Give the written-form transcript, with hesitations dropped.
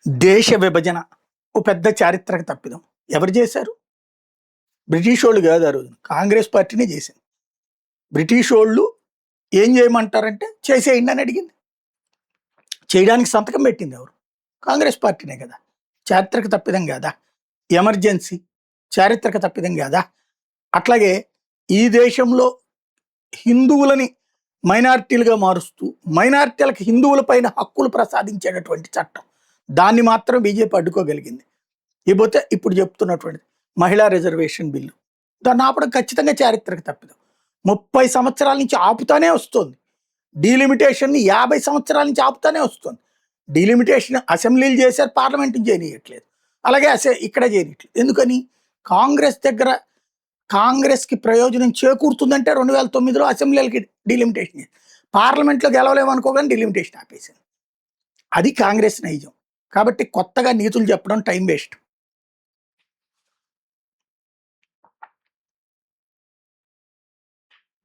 దేశ విభజన ఓ పెద్ద చారిత్రక తప్పిదం. ఎవరు చేశారు? బ్రిటిషోళ్ళు కాదు ఆ రోజున. కాంగ్రెస్ పార్టీనే చేసింది. బ్రిటిషోళ్ళు ఏం చేయమంటారంటే చేసేయండి అని అడిగింది. చేయడానికి సంతకం పెట్టింది ఎవరు? కాంగ్రెస్ పార్టీనే కదా. చారిత్రక తప్పిదం కాదా? ఎమర్జెన్సీ చారిత్రక తప్పిదం కాదా? అట్లాగే ఈ దేశంలో హిందువులని మైనారిటీలుగా మారుస్తూ మైనారిటీలకు హిందువుల పైన హక్కులు ప్రసాదించేటటువంటి చట్టం, దాన్ని మాత్రం బీజేపీ అడ్డుకోగలిగింది. ఇకపోతే ఇప్పుడు చెప్తున్నటువంటి మహిళా రిజర్వేషన్ బిల్లు, దాన్ని ఆపడం ఖచ్చితంగా చారిత్రక తప్పిదం. 30 సంవత్సరాల నుంచి ఆపుతానే వస్తుంది. డీలిమిటేషన్ని 50 సంవత్సరాల నుంచి ఆపుతానే వస్తుంది. డీలిమిటేషన్ అసెంబ్లీలు చేశారు, పార్లమెంట్ చేయనీయట్లేదు. అలాగే ఇక్కడ చేయనట్లేదు. ఎందుకని? కాంగ్రెస్ దగ్గర కాంగ్రెస్కి ప్రయోజనం చేకూరుతుందంటే 2009లో అసెంబ్లీలకి డీలిమిటేషన్ చేసి పార్లమెంట్లో గెలవలేమనుకోగానే డీలిమిటేషన్ ఆపేసింది. అది కాంగ్రెస్ నైజం. కాబట్టి కొత్తగా నీతులు చెప్పడం టైం వేస్ట్.